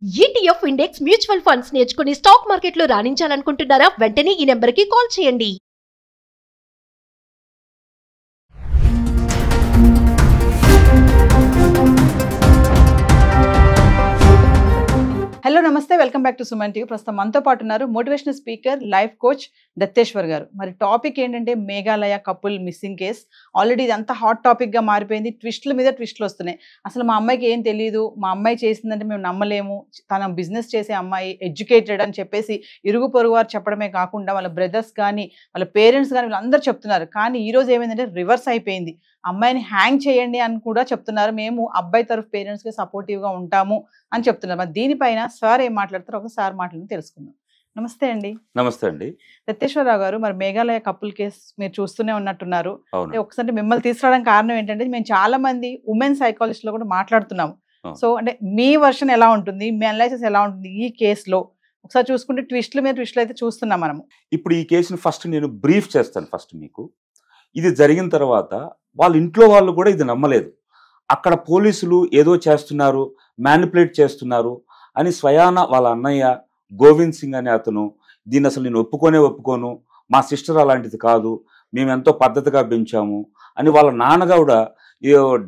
ETF index mutual funds నేర్చుకుని stock మార్కెట్లో రాణించాలనుకుంటున్నారా? వెంటనే ఈ నెంబర్కి కాల్ చేయండి. హలో నమస్తే, welcome back to Suman TV. ప్రస్తుతం మనతో పాటు ఉన్నారు మోటివేషనల్ స్పీకర్, లైఫ్ కోచ్ దత్తేశ్వర్ గారు. మరి టాపిక్ ఏంటంటే Meghalaya couple missing case. Already ఇదంతా హాట్ టాపిక్ గా మారిపోయింది. ట్విస్టుల మీద ట్విస్టులు వస్తున్నాయి. అసలు మా అమ్మాయికి ఏం తెలియదు, మా అమ్మాయి చేసిందంటే మేము నమ్మలేము, తన బిజినెస్ చేసే అమ్మాయి, ఎడ్యుకేటెడ్ అని చెప్పేసి ఇరుగు పొరుగు వారు చెప్పడమే కాకుండా వాళ్ళ బ్రదర్స్ కానీ వాళ్ళ పేరెంట్స్ కానీ వీళ్ళందరూ చెప్తున్నారు. కానీ ఈ రోజు ఏమైందంటే రివర్స్ అయిపోయింది. అమ్మాయిని హ్యాంగ్ చేయండి అని కూడా చెప్తున్నారు. మేము అబ్బాయి తరఫు పేరెంట్స్ కి సపోర్టివ్ గా ఉంటాము అని చెప్తున్నారు. మరి దీనిపైన సార్ ఏం మాట్లాడతారో ఒకసారి మాట్లాడి తెలుసుకుందాం. నమస్తే అండి. నమస్తే అండి. దత్తేశ్వరరావు గారు, మరి మేఘాలయ కపుల్ కేసు మీరు చూస్తూనే ఉన్నట్టున్నారు. ఒకసారి మిమ్మల్ని తీసుకురావడానికి కారణం ఏంటంటే మేము చాలా మంది ఉమెన్ సైకాలజిస్ట్ లో కూడా మాట్లాడుతున్నాము. సో అంటే మీ వర్షన్ ఎలా ఉంటుంది, మీ అనాలిసిస్ ఎలా ఉంటుంది ఈ కేసులో ఒకసారి చూసుకుంటే ట్విస్టుల మీద ట్విస్టులు అయితే చూస్తున్నాం మనము. ఇప్పుడు ఈ కేసుని ఫస్ట్ నేను బ్రీఫ్ చేస్తాను. ఫస్ట్ మీకు ఇది జరిగిన తర్వాత వాళ్ళ ఇంట్లో వాళ్ళు కూడా ఇది నమ్మలేదు. అక్కడ పోలీసులు ఏదో చేస్తున్నారు, మ్యానిపులేట్ చేస్తున్నారు అని స్వయాన వాళ్ళ అన్నయ్య గోవింద్ సింగ్ అనే అతను దీన్ని అసలు నేను ఒప్పుకోను, మా సిస్టర్ అలాంటిది కాదు, మేము ఎంతో పద్ధతిగా పెంచాము అని వాళ్ళ నాన్నగా కూడా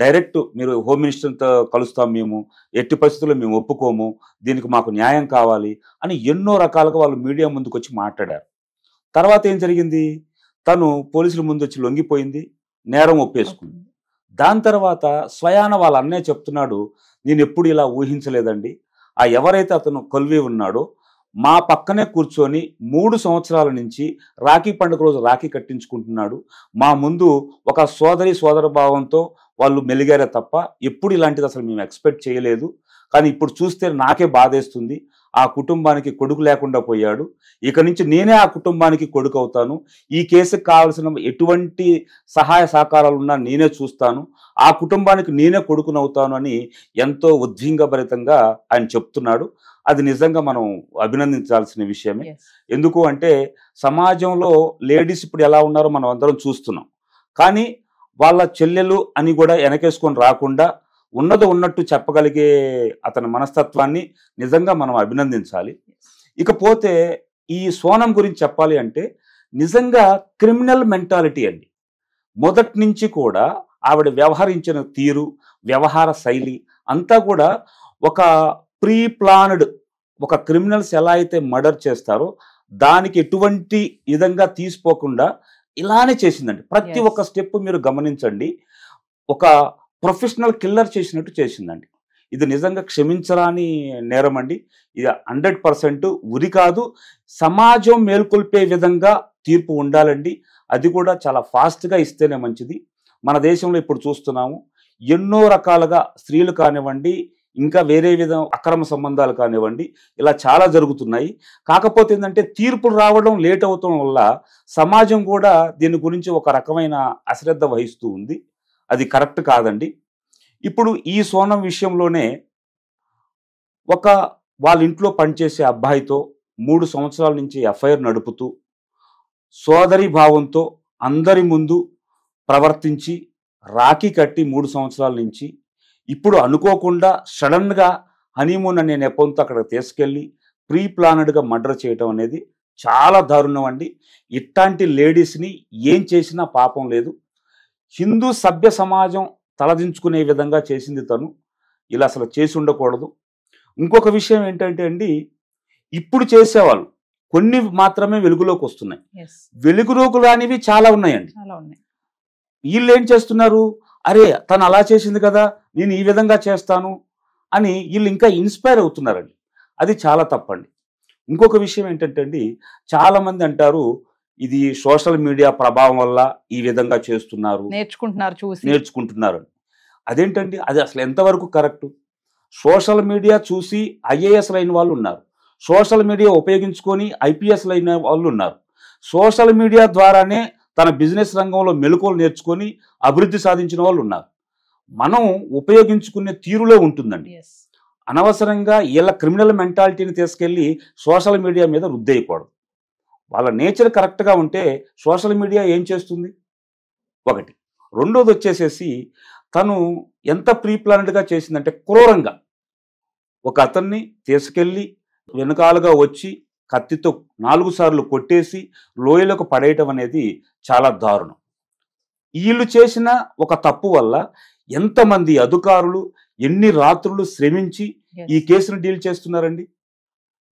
డైరెక్ట్ మీరు హోమ్ మినిస్టర్తో కలుస్తాం, మేము ఎట్టి పరిస్థితుల్లో మేము ఒప్పుకోము, దీనికి మాకు న్యాయం కావాలి అని ఎన్నో రకాలుగా వాళ్ళు మీడియా ముందుకు వచ్చి మాట్లాడారు. తర్వాత ఏం జరిగింది, తను పోలీసుల ముందు వచ్చి లొంగిపోయింది, నేరం ఒప్పేసుకుంది. దాని తర్వాత స్వయాన వాళ్ళ అన్నయ్య చెప్తున్నాడు, నేను ఎప్పుడు ఇలా ఊహించలేదండి, ఆ ఎవరైతే అతను కొల్వి ఉన్నాడో మా పక్కనే కూర్చొని 3 సంవత్సరాల నుంచి రాఖీ పండుగ రోజు రాఖీ కట్టించుకుంటున్నాడు, మా ముందు ఒక సోదర భావంతో వాళ్ళు మెలిగారే తప్ప ఎప్పుడు ఇలాంటిది అసలు మేము ఎక్స్పెక్ట్ చేయలేదు. కానీ ఇప్పుడు చూస్తే నాకే బాధేస్తుంది, ఆ కుటుంబానికి కొడుకు లేకుండా పోయాడు, ఇక నుంచి నేనే ఆ కుటుంబానికి కొడుకు అవుతాను, ఈ కేసుకు కావాల్సిన ఎటువంటి సహాయ సహకారాలు ఉన్నా నేనే చూస్తాను, ఆ కుటుంబానికి నేనే కొడుకునవుతాను అని ఎంతో ఉద్విగ్నభరితంగా ఆయన చెప్తున్నాడు. అది నిజంగా మనం అభినందించాల్సిన విషయమే. ఎందుకు అంటే సమాజంలో లేడీస్ ఇప్పుడు ఎలా ఉన్నారో మనం అందరం చూస్తున్నాం. కానీ వాళ్ళ చెల్లెలు అని కూడా వెనకేసుకొని రాకుండా ఉన్నది ఉన్నట్టు చెప్పగలిగే అతని మనస్తత్వాన్ని నిజంగా మనం అభినందించాలి. ఇకపోతే ఈ సోనం గురించి చెప్పాలి అంటే నిజంగా క్రిమినల్ మెంటాలిటీ అండి. మొదటి నుంచి కూడా ఆవిడ వ్యవహరించిన తీరు, వ్యవహార శైలి అంతా కూడా ఒక ప్రీ ప్లాన్డ్, ఒక క్రిమినల్స్ ఎలా అయితే మర్డర్ చేస్తారో దానికి ఎటువంటి విధంగా తీసిపోకుండా ఇలానే చేసిందండి. ప్రతి ఒక్క స్టెప్ మీరు గమనించండి, ఒక ప్రొఫెషనల్ కిల్లర్ చేసినట్టు చేసిందండి. ఇది నిజంగా క్షమించరాని నేరం అండి. ఇది 100% ఉరి కాదు, సమాజం మేల్కొల్పే విధంగా తీర్పు ఉండాలండి. అది కూడా చాలా ఫాస్ట్గా ఇస్తేనే మంచిది. మన దేశంలో ఇప్పుడు చూస్తున్నాము, ఎన్నో రకాలుగా స్త్రీలు కానివ్వండి, ఇంకా వేరే విధం అక్రమ సంబంధాలు కానివ్వండి, ఇలా చాలా జరుగుతున్నాయి. కాకపోతే ఏంటంటే తీర్పులు రావడం లేట్ అవటం వల్ల సమాజం కూడా దీని గురించి ఒక రకమైన అశ్రద్ధ వహిస్తూ ఉంది. అది కరెక్ట్ కాదండి. ఇప్పుడు ఈ సోనం విషయంలోనే వాళ్ళ ఇంట్లో పనిచేసే అబ్బాయితో 3 సంవత్సరాల నుంచి ఎఫ్ఐఆర్ నడుపుతూ సోదరి భావంతో అందరి ముందు ప్రవర్తించి రాఖీ కట్టి 3 సంవత్సరాల నుంచి ఇప్పుడు అనుకోకుండా సడన్గా హనీమూన్ అనే నెపంతో అక్కడికి తీసుకెళ్ళి ప్రీ ప్లానెడ్గా మర్డర్ చేయటం అనేది చాలా దారుణం అండి. ఇట్లాంటి లేడీస్ని ఏం చేసినా పాపం లేదు. హిందూ సభ్య సమాజం తలదించుకునే విధంగా చేసింది తను. ఇలా అసలు చేసి ఉండకూడదు. ఇంకొక విషయం ఏంటంటే అండి, ఇప్పుడు చేసేవాళ్ళు కొన్ని మాత్రమే వెలుగులోకి వస్తున్నాయి, వెలుగులోకి రానివి చాలా ఉన్నాయండి. వీళ్ళు ఏం చేస్తున్నారు, అరే తను అలా చేసింది కదా నేను ఈ విధంగా చేస్తాను అని వీళ్ళు ఇంకా ఇన్స్పైర్ అవుతున్నారండి. అది చాలా తప్పండి. ఇంకొక విషయం ఏంటంటే అండి, చాలామంది అంటారు ఇది సోషల్ మీడియా ప్రభావం వల్ల ఈ విధంగా చేస్తున్నారు, నేర్చుకుంటున్నారు. అదేంటండి, అది అసలు ఎంతవరకు కరెక్ట్? సోషల్ మీడియా చూసి ఐఏఎస్ అయిన వాళ్ళు ఉన్నారు, సోషల్ మీడియా ఉపయోగించుకొని ఐపీఎస్ అయిన వాళ్ళు ఉన్నారు, సోషల్ మీడియా ద్వారానే తన బిజినెస్ రంగంలో మెలకువలు నేర్చుకొని అభివృద్ధి సాధించిన వాళ్ళు ఉన్నారు. మనం ఉపయోగించుకునే తీరులో ఉంటుందండి. అనవసరంగా వీళ్ళ క్రిమినల్ మెంటాలిటీని తీసుకెళ్ళి సోషల్ మీడియా మీద రుద్దేయకూడదు. వాళ్ళ నేచర్ కరెక్ట్గా ఉంటే సోషల్ మీడియా ఏం చేస్తుంది? ఒకటి. రెండోది వచ్చేసేసి తను ఎంత ప్రీ ప్లానెడ్గా చేసిందంటే క్రూరంగా ఒక అతన్ని తీసుకెళ్ళి వెనకాలుగా వచ్చి కత్తితో 4 సార్లు కొట్టేసి లోయలకు పడేయటం అనేది చాలా దారుణం. వీళ్ళు చేసిన ఒక తప్పు వల్ల ఎంతమంది అధికారులు ఎన్ని రాత్రులు శ్రమించి ఈ కేసును డీల్ చేస్తున్నారండి.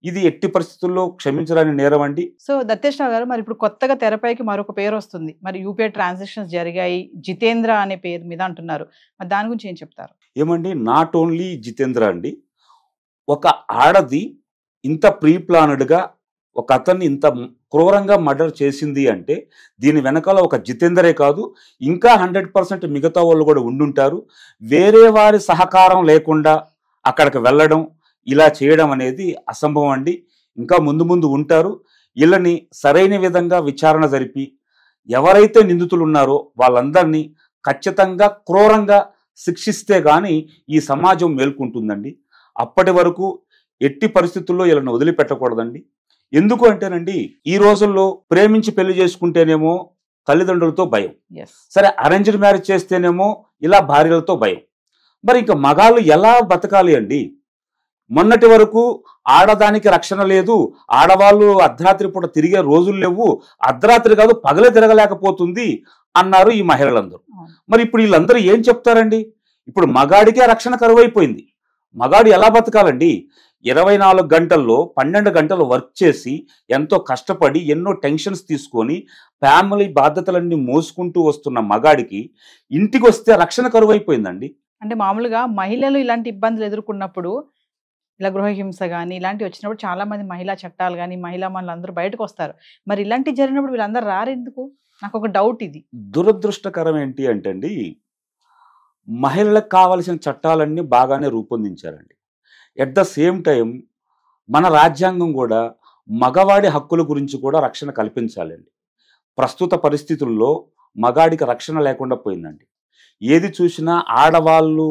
ఇది ఎట్టి పరిస్థితుల్లో క్షమించరాని నేరం అండి. సో దత్తేశ్వర గారు, మరి ఇప్పుడు కొత్తగా తెరపైకి మరొక పేరు వస్తుంది, మరి యూపీఐ ట్రాన్సాక్షన్స్ జరిగాయి, జితేంద్ర అనే పేరు మీద అంటున్నారు, మరి దాని గురించి ఏం చెప్తారు? ఏమండి, నాట్ ఓన్లీ జితేంద్ర అండి, ఒక ఆడది ఇంత ప్రీ ప్లానెడ్గా ఒక అతన్ని ఇంత క్రూరంగా మర్డర్ చేసింది అంటే దీని వెనకాల ఒక జితేందరే కాదు, ఇంకా 100% మిగతా వాళ్ళు కూడా ఉండుంటారు. వేరే వారి సహకారం లేకుండా అక్కడికి వెళ్ళడం, ఇలా చేయడం అనేది అసంభవం అండి. ఇంకా ముందు ముందు ఉంటారు. వీళ్ళని సరైన విధంగా విచారణ జరిపి ఎవరైతే నిందితులు ఉన్నారో వాళ్ళందరినీ ఖచ్చితంగా క్రూరంగా శిక్షిస్తే గాని ఈ సమాజం మేల్కొంటుందండి. అప్పటి వరకు ఎట్టి పరిస్థితుల్లో వీళ్ళని వదిలిపెట్టకూడదండి. ఎందుకు అంటేనండి, ఈ రోజుల్లో ప్రేమించి పెళ్లి చేసుకుంటేనేమో తల్లిదండ్రులతో భయం, సరే అరేంజ్డ్ మ్యారేజ్ చేస్తేనేమో ఇలా భార్యలతో భయం. మరి ఇంకా మగాళ్ళు ఎలా బతకాలి అండి? మొన్నటి వరకు ఆడదానికి రక్షణ లేదు, ఆడవాళ్ళు అర్ధరాత్రి పూట తిరిగే రోజులు లేవు, అర్ధరాత్రి కాదు పగలే తిరగలేకపోతుంది అన్నారు ఈ మహిళలందరూ. మరి ఇప్పుడు వీళ్ళందరూ ఏం చెప్తారండి? ఇప్పుడు మగాడికే రక్షణ కరువైపోయింది. మగాడు ఎలా బతకాలండి? 24 గంటల్లో 12 గంటలు వర్క్ చేసి ఎంతో కష్టపడి ఎన్నో టెన్షన్స్ తీసుకొని ఫ్యామిలీ బాధ్యతలన్నీ మోసుకుంటూ వస్తున్న మగాడికి ఇంటికి వస్తే రక్షణ కరువైపోయిందండి. అంటే మామూలుగా మహిళలు ఇలాంటి ఇబ్బందులు ఎదుర్కొన్నప్పుడు, ఇలా గృహహింస కానీ ఇలాంటివి వచ్చినప్పుడు చాలా మంది మహిళా చట్టాలు కానీ మహిళా మనులు అందరూ బయటకు వస్తారు. మరి ఇలాంటివి జరిగినప్పుడు వీళ్ళందరూ రారెందుకు? నాకు ఒక డౌట్ ఇది. దురదృష్టకరం ఏంటి అంటే అండి, మహిళలకు కావలసిన చట్టాలన్నీ బాగానే రూపొందించారండి. ఎట్ ద సేమ్ టైం మన రాజ్యాంగం కూడా మగవాడి హక్కుల గురించి కూడా రక్షణ కల్పించాలండి. ప్రస్తుత పరిస్థితుల్లో మగాడికి రక్షణ లేకుండా పోయిందండి. ఏది చూసినా ఆడవాళ్ళు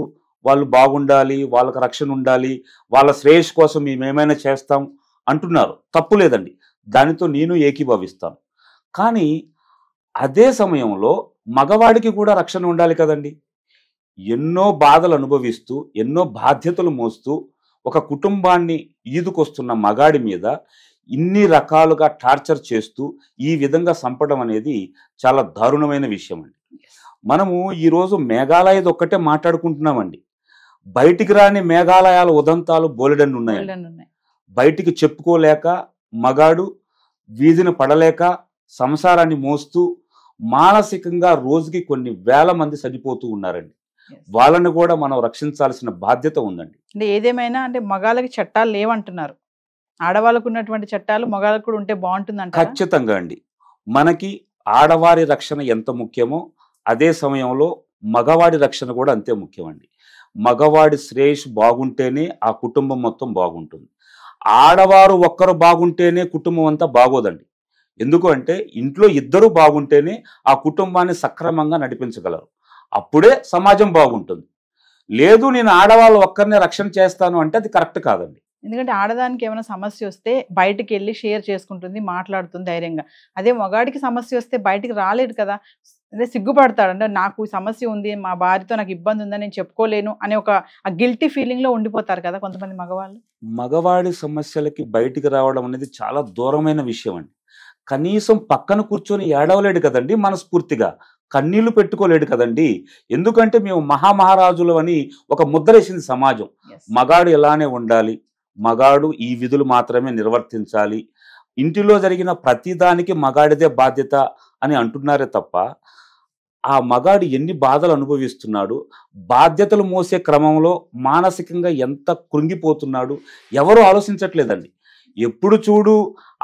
బాగుండాలి, వాళ్ళకి రక్షణ ఉండాలి, వాళ్ళ శ్రేయస్ కోసం మేమేమైనా చేస్తాం అంటున్నారు. తప్పు లేదండి, దానితో నేను ఏకీభవిస్తాను. కానీ అదే సమయంలో మగవాడికి కూడా రక్షణ ఉండాలి కదండి. ఎన్నో బాధలు అనుభవిస్తూ ఎన్నో బాధ్యతలు మోస్తూ ఒక కుటుంబాన్ని ఈదుకొస్తున్న మగాడి మీద ఇన్ని రకాలుగా టార్చర్ చేస్తూ ఈ విధంగా చంపడం అనేది చాలా దారుణమైన విషయం అండి. మనము ఈరోజు మేఘాలయది ఒక్కటే మాట్లాడుకుంటున్నామండి. బయటికి రాని మేఘాలయాల ఉదంతాలు బోలెడన్ని ఉన్నాయండి. బయటికి చెప్పుకోలేక మగాడు వీధిని పడలేక సంసారాన్ని మోస్తూ మానసికంగా రోజుకి కొన్ని వేల మంది చనిపోతూ ఉన్నారండి. వాళ్ళని కూడా మనం రక్షించాల్సిన బాధ్యత ఉందండి. అంటే ఏదేమైనా అంటే మగాళ్ళకి చట్టాలు లేవంటున్నారు, ఆడవాళ్ళకు ఉన్నటువంటి చట్టాలు మగాళ్ళకు కూడా ఉంటే బాగుంటుంది. ఖచ్చితంగా అండి. మనకి ఆడవారి రక్షణ ఎంత ముఖ్యమో అదే సమయంలో మగవాడి రక్షణ కూడా అంతే ముఖ్యమండి. మగవాడి శ్రేయస్ బాగుంటేనే ఆ కుటుంబం మొత్తం బాగుంటుంది. ఆడవారు ఒక్కరు బాగుంటేనే కుటుంబం అంతా బాగోదండి. ఎందుకు అంటే ఇంట్లో ఇద్దరు బాగుంటేనే ఆ కుటుంబాన్ని సక్రమంగా నడిపించగలరు. అప్పుడే సమాజం బాగుంటుంది. లేదు నేను ఆడవాళ్ళు ఒక్కరినే రక్షణ చేస్తాను అంటే అది కరెక్ట్ కాదండి. ఎందుకంటే ఆడదానికి ఏమైనా సమస్య వస్తే బయటికి వెళ్ళి షేర్ చేసుకుంటుంది, మాట్లాడుతుంది ధైర్యంగా. అదే మగాడికి సమస్య వస్తే బయటికి రాలేడు కదా, అదే సిగ్గుపడతాడు. అంటే నాకు సమస్య ఉంది, మా భార్యతో నాకు ఇబ్బంది ఉందని నేను చెప్పుకోలేను అనే ఒక గిల్టీ ఫీలింగ్ లో ఉండిపోతారు కదా కొంతమంది మగవాళ్ళు. మగవాడి సమస్యలకి బయటికి రావడం అనేది చాలా దూరమైన విషయం అండి. కనీసం పక్కన కూర్చొని ఏడవలేడు కదండి, మనస్ఫూర్తిగా కన్నీళ్లు పెట్టుకోలేడు కదండి. ఎందుకంటే మేము మహామహారాజులు అని ఒక ముద్రేసింది సమాజం. మగాడు ఎలానే ఉండాలి, మగాడు ఈ విధులు మాత్రమే నిర్వర్తించాలి, ఇంటిలో జరిగిన ప్రతిదానికి మగాడిదే బాధ్యత అని అంటున్నారే తప్ప ఆ మగాడు ఎన్ని బాధలు అనుభవిస్తున్నాడు, బాధ్యతలు మోసే క్రమంలో మానసికంగా ఎంత కృంగిపోతున్నాడు ఎవరు ఆలోచించట్లేదండి. ఎప్పుడు చూడు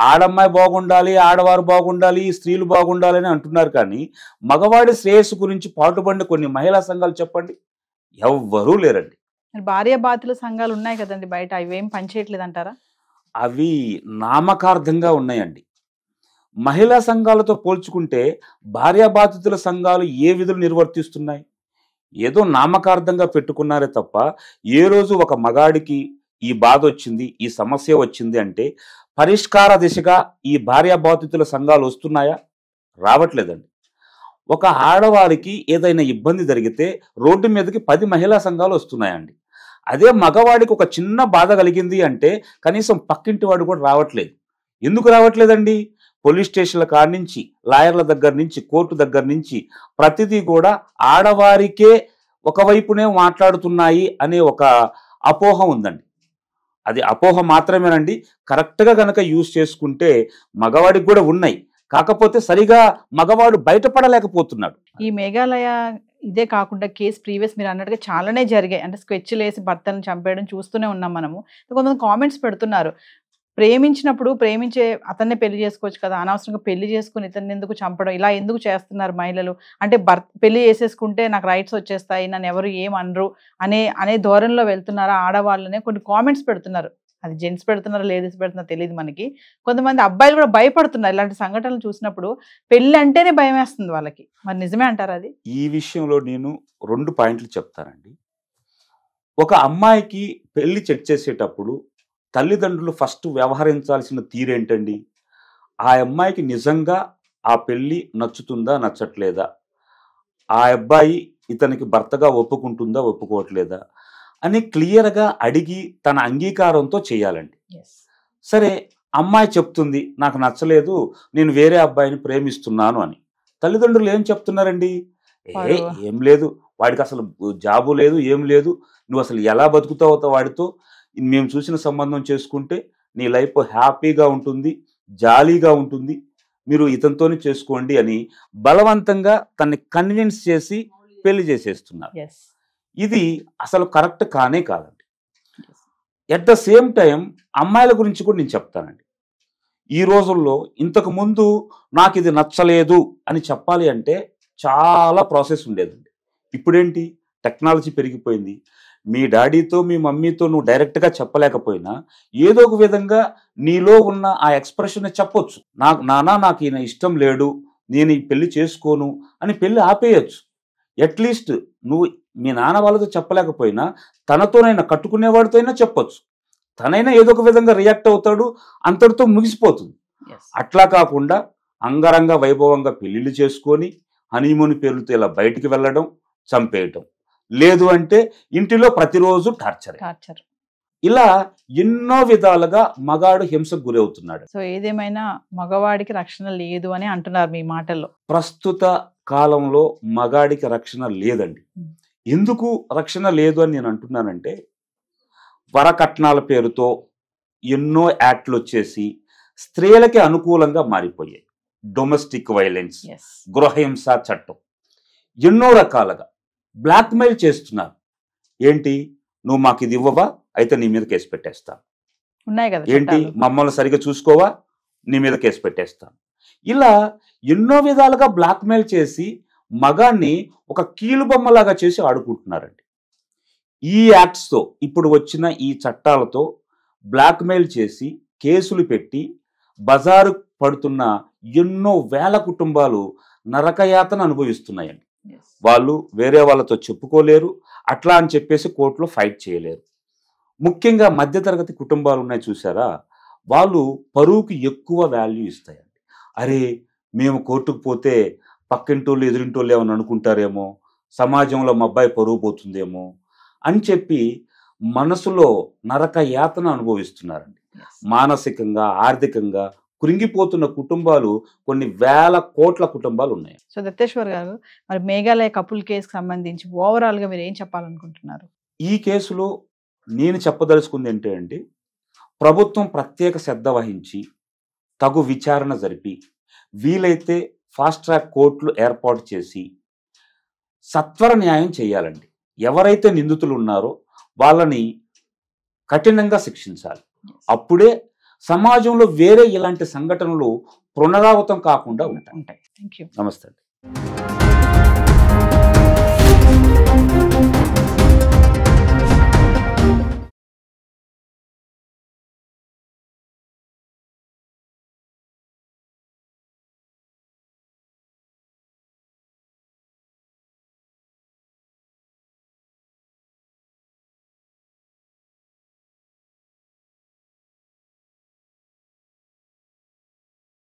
ఆడమ్మాయి బాగుండాలి, ఆడవారు బాగుండాలి, స్త్రీలు బాగుండాలి అని అంటున్నారు. కానీ మగవాడి శ్రేయస్సు గురించి పాటుపడిన కొన్ని మహిళా సంఘాలు చెప్పండి, ఎవ్వరూ లేరండి. భార్య బాధితుల సంఘాలు ఉన్నాయి కదండి బయట, అవేం పనిచేయట్లేదు అంటారా? అవి నామకార్థంగా ఉన్నాయండి. మహిళా సంఘాలతో పోల్చుకుంటే భార్యాబాధితుల సంఘాలు ఏ విధులు నిర్వర్తిస్తున్నాయి? ఏదో నామకార్థంగా పెట్టుకున్నారే తప్ప ఏ రోజు ఒక మగాడికి ఈ బాధ వచ్చింది, ఈ సమస్య వచ్చింది అంటే పరిష్కార దిశగా ఈ భార్యాబాధితుల సంఘాలు వస్తున్నాయా? రావట్లేదండి. ఒక ఆడవారికి ఏదైనా ఇబ్బంది జరిగితే రోడ్డు మీదకి 10 మహిళా సంఘాలు వస్తున్నాయండి. అదే మగవాడికి ఒక చిన్న బాధ కలిగింది అంటే కనీసం పక్కింటి వాడు కూడా రావట్లేదు. ఎందుకు రావట్లేదండి? పోలీస్ స్టేషన్ల కాడి నుంచి, లాయర్ల దగ్గర నుంచి, కోర్టు దగ్గర నుంచి ప్రతిదీ కూడా ఆడవారికే ఒకవైపునే మాట్లాడుతున్నాయి అనే ఒక అపోహ ఉందండి. అది అపోహ మాత్రమేనండి. కరెక్ట్గా గనక యూజ్ చేసుకుంటే మగవాడికి కూడా ఉన్నాయి. కాకపోతే సరిగా మగవాడు బయటపడలేకపోతున్నాడు. ఈ మేఘాలయ ఇదే కాకుండా కేసు ప్రీవియస్ మీరు అన్నట్టుగా చాలానే జరిగాయి. అంటే స్కెచ్లు వేసి భర్తలను చంపేయడం చూస్తూనే ఉన్నాం మనము. కొంతమంది కామెంట్స్ పెడుతున్నారు, ప్రేమించినప్పుడు ప్రేమించే అతన్నే పెళ్లి చేసుకోవచ్చు కదా, అనవసరంగా పెళ్లి చేసుకుని ఇతన్ని ఎందుకు చంపడం, ఇలా ఎందుకు చేస్తున్నారు మహిళలు, అంటే పెళ్లి చేసేసుకుంటే నాకు రైట్స్ వచ్చేస్తాయి, నన్ను ఎవరు ఏమనరు అనే ధోరణిలో వెళ్తున్నారా ఆడవాళ్ళనే కొన్ని కామెంట్స్ పెడుతున్నారు. అది జెంట్స్ పెడుతున్నారో లేడీస్ పెడుతున్నారో తెలియదు మనకి. కొంతమంది అబ్బాయిలు కూడా భయపడుతున్నారు ఇలాంటి సంఘటనలు చూసినప్పుడు. పెళ్లి అంటేనే భయం వేస్తుంది వాళ్ళకి. మరి నిజమే అంటారు అది? ఈ విషయంలో నేను 2 పాయింట్లు చెప్తానండి. ఒక అమ్మాయికి పెళ్లి చెక్ చేసేటప్పుడు తల్లిదండ్రులు ఫస్ట్ వ్యవహరించాల్సిన తీరేంటండి? ఆ అమ్మాయికి నిజంగా ఆ పెళ్లి నచ్చుతుందా నచ్చట్లేదా, ఆ అబ్బాయి ఇతనికి భర్తగా ఒప్పుకుంటుందా ఒప్పుకోవట్లేదా అని క్లియర్గా అడిగి తన అంగీకారంతో చేయాలండి. సరే, అమ్మాయి చెప్తుంది నాకు నచ్చలేదు, నేను వేరే అబ్బాయిని ప్రేమిస్తున్నాను అని. తల్లిదండ్రులు ఏం చెప్తున్నారండి? ఏం లేదు, వాడికి అసలు జాబు లేదు, ఏం లేదు, నువ్వు అసలు ఎలా బతుకుతావు వాడితో, మేము చూసిన సంబంధం చేసుకుంటే నీ లైఫ్ హ్యాపీగా ఉంటుంది, జాలీగా ఉంటుంది, మీరు ఇతనితోనే చేసుకోండి అని బలవంతంగా తనని కన్విన్స్ చేసి పెళ్లి చేసేస్తున్నారు. ఇది అసలు కరెక్ట్ కానే కాదండి. ఎట్ ద సేమ్ టైం అమ్మాయిల గురించి కూడా నేను చెప్తానండి. ఈ రోజుల్లో ఇంతకు ముందు నాకు ఇది నచ్చలేదు అని చెప్పాలి అంటే చాలా ప్రాసెస్ ఉండేదండి. ఇప్పుడేంటి, టెక్నాలజీ పెరిగిపోయింది. మీ డాడీతో మీ మమ్మీతో నువ్వు డైరెక్ట్గా చెప్పలేకపోయినా ఏదో ఒక విధంగా నీలో ఉన్న ఆ ఎక్స్ప్రెషన్ చెప్పొచ్చు. నాకు ఈయన ఇష్టం లేడు, నేను ఈ పెళ్లి చేసుకోను అని పెళ్లి ఆపేయచ్చు. అట్లీస్ట్ నువ్వు మీ నాన్న వాళ్ళతో చెప్పలేకపోయినా తనతోనైనా, కట్టుకునేవాడితో అయినా చెప్పొచ్చు. తనైనా ఏదో ఒక విధంగా రియాక్ట్ అవుతాడు, అంతటితో ముగిసిపోతుంది. అట్లా కాకుండా అంగరంగ వైభవంగా పెళ్లిళ్ళు చేసుకొని హనీమూన్ పేర్లతో ఇలా బయటికి వెళ్ళడం, చంపేయటం, లేదు అంటే ఇంటిలో ప్రతిరోజు టార్చర్. ఇలా ఎన్నో విధాలుగా మగాడు హింసకు గురవుతున్నాడు. సో ఏదేమైనా మగవాడికి రక్షణ లేదు అని అంటున్నారు మీ మాటల్లో. ప్రస్తుత కాలంలో మగాడికి రక్షణ లేదండి. ఎందుకు రక్షణ లేదు అని నేను అంటున్నానంటే, వరకట్నాల పేరుతో ఎన్నో యాక్ట్లు వచ్చేసి స్త్రీలకి అనుకూలంగా మారిపోయాయి. డొమెస్టిక్ వైలెన్స్, గృహహింస చట్టం, ఎన్నో రకాలుగా బ్లాక్మెయిల్ చేస్తున్నారు. ఏంటి, నువ్వు మాకు ఇది ఇవ్వవా, అయితే నీ మీద కేసు పెట్టేస్తాను. ఉన్నాయి కదా, ఏంటి మమ్మల్ని సరిగా చూసుకోవా, నీ మీద కేసు పెట్టేస్తాను. ఇలా ఎన్నో విధాలుగా బ్లాక్మెయిల్ చేసి మగాన్ని ఒక కీలుబొమ్మలాగా చేసి ఆడుకుంటున్నారండి. ఈ యాక్ట్స్తో, ఇప్పుడు వచ్చిన ఈ చట్టాలతో బ్లాక్మెయిల్ చేసి కేసులు పెట్టి బజారు పడుతున్న ఎన్నో వేల కుటుంబాలు నరకయాతన అనుభవిస్తున్నాయండి. వాళ్ళు వేరే వాళ్ళతో చెప్పుకోలేరు, అట్లా అని చెప్పేసి కోర్టులో ఫైట్ చేయలేరు. ముఖ్యంగా మధ్యతరగతి కుటుంబాలు ఉన్నాయి చూసారా, వాళ్ళు పరువుకి ఎక్కువ వాల్యూ ఇస్తాయండి. అరే మేము కోర్టుకు పోతే పక్కింటోళ్ళు ఎదురింటోళ్ళు ఏమని అనుకుంటారేమో, సమాజంలో మా అబ్బాయి పరువు పోతుందేమో అని చెప్పి మనసులో నరక యాతన అనుభవిస్తున్నారండి. మానసికంగా, ఆర్థికంగా కృంగిపోతున్న కుటుంబాలు కొన్ని వేల కోట్ల కుటుంబాలు ఉన్నాయి. సో దత్తేశ్వర్ గారు, మరి మేఘాలయ కపుల్ కేసుకు సంబంధించి ఓవరాల్ గా మీరు ఏం చెప్పాలనుకుంటున్నారు? ఈ కేసులో నేను చెప్పదలుచుకుంది ఏంటంటే, ప్రభుత్వం ప్రత్యేక శ్రద్ధ వహించి తగు విచారణ జరిపి వీలైతే ఫాస్ట్ ట్రాక్ కోర్టులు ఏర్పాటు చేసి సత్వర న్యాయం చేయాలండి. ఎవరైతే నిందితులు ఉన్నారో వాళ్ళని కఠినంగా శిక్షించాలి. అప్పుడే సమాజంలో వేరే ఇలాంటి సంఘటనలు పునరావృతం కాకుండా ఉంటాయి. థాంక్యూ. నమస్తే.